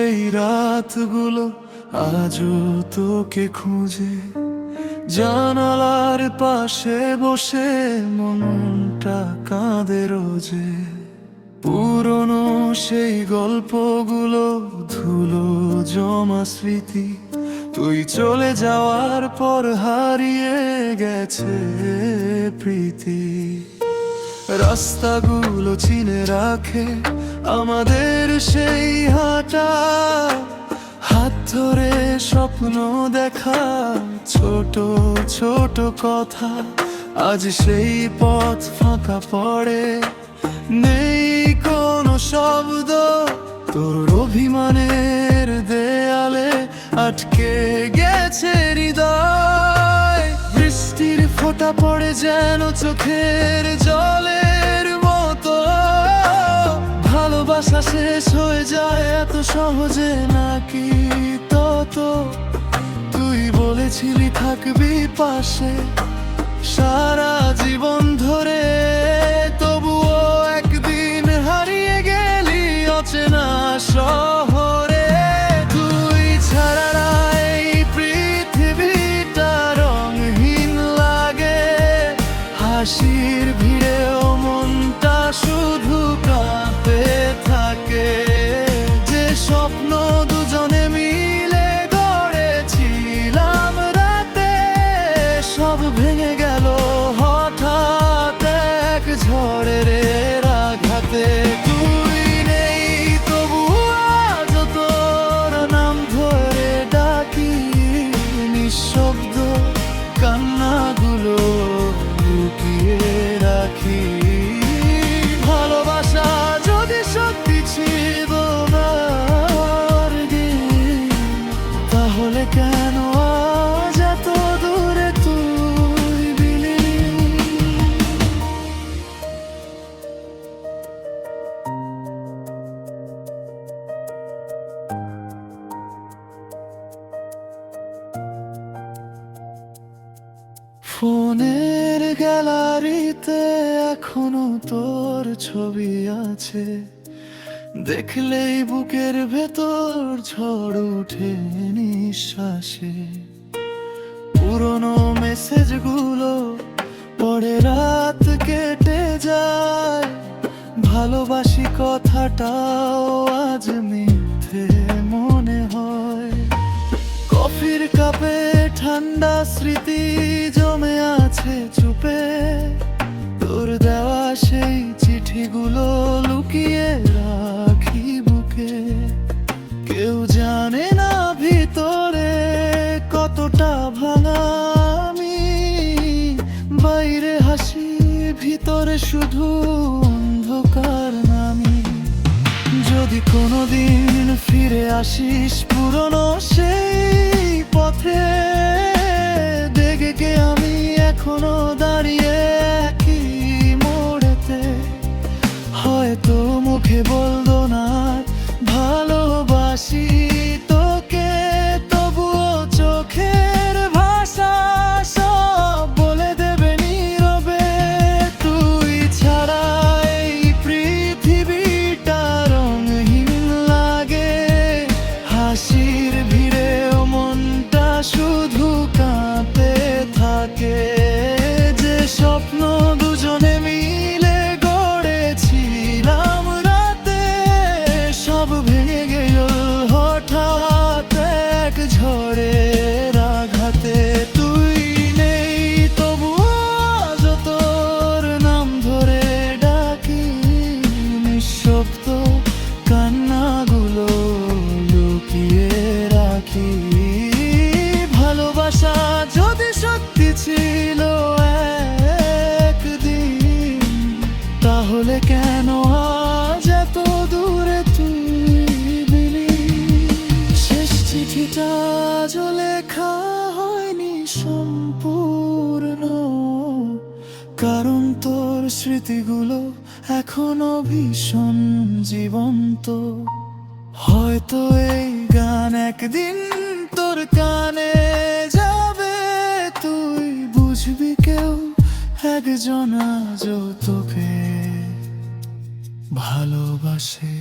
এই রাতগুলো আজও তোকে খুঁজে, জানালার পাশে বসে মনটা কাঁদে রোজে। পুরনো সেই গল্পগুলো ধুলো জমা স্মৃতি, তুই চলে যাওয়ার পর হারিয়ে গেছে প্রীতি। রাস্তাগুলো চিনে রাখে আমাদের সেই হাঁটা, হাত ধরে স্বপ্ন দেখা, ছোট ছোট কথা। আজ সেই পথ ফাঁকা পড়ে, নেই কোনো শব্দ, তোর অভিমানের দেয়ালে আটকে গেছে হৃদয়। বৃষ্টির ফোঁটা পড়ে যেন চোখের জলের মতো, ভালোবাসা শেষ হয়ে যায় এত সহজে নাকি তত। তুই বলেছিলি থাকবি পাশে সারা জীবন ধরে, তবুও একদিন হারিয়ে গেলি অচেনা শহরে। তুই ছাড়া এই পৃথিবীটা রঙহীন লাগে, হাসির ভিড়েও মনটা শুধু কাঁপতে থাকে। যে স্বপ্ন দুজনে মিলে গড়েছিলাম রাতে, সব ভেঙে গেল হঠাৎ এক ঝড়ের আঘাতে। তুই নেই তবু আজ তোর নাম ধরে ডাকি, নিঃশব্দ কান্নাগুলো লুকিয়ে রাখি। ভালোবাসা যদি সত্যি ছিল না তাহলে কেন আজ এত দূরে তুই বিলি? ফোনের গ্যালারিতে এখনো তোর ছবি আছে, দেখলেই বুকের ভেতর ঝড় উঠে নিঃশ্বাসে। পুরনো মেসেজগুলো পরে রাত কেটে যায়, ভালোবাসি কথাটাও আজ মিথ্যে মনে হয়। কফির কাপে ঠান্ডা স্মৃতি জমে আছে চুপে, তোর দেওয়া সেই চিঠিগুলো লুকিয়ে রাখি বুকে। কেউ জানে না ভিতরে কতটা ভাঙা আমি, বাইরে হাসি ভিতরে শুধু অন্ধকার নামি। যদি কোনোদিন ফিরে আসিস পুরনো সেই পথে, দেখে আমি এখনো দাঁড়িয়ে একই মোড়েতে। হয়তো মুখে বলবো না ভালোবাসি তোকে, তবুও চোখের ভাষা সব বলে দেবে নীরবে। তুই ছাড়া এই পৃথিবীটা রঙহীন লাগে, হাসির ভিড়েও মনটা শুধু কাঁপতে থাকে। যে স্বপ্ন দুজনে মিলে গড়েছিলাম রাতে, সব ভেঙে গেল হঠাৎ এক ঝড়ের আঘাতে। তুই নেই তবু আজ তোর নাম ধরে ডাকি, নিঃশব্দ কান্নাগুলো লুকিয়ে রাখি। ভালোবাসা যদি সত্যি ছিল একদিন, তাহলে কেন আজ এত দূরে তুই বিলি? শেষ চিঠিটা আজও লেখা হয়নি সম্পূর্ণ, কারণ তোর স্মৃতিগুলো এখনো ভীষণ জীবন্ত। হয়তো এই গান একদিন তোর কানে যাবে, তুই বুঝবি কেউ একজন আজও তোকে ভালোবাসে।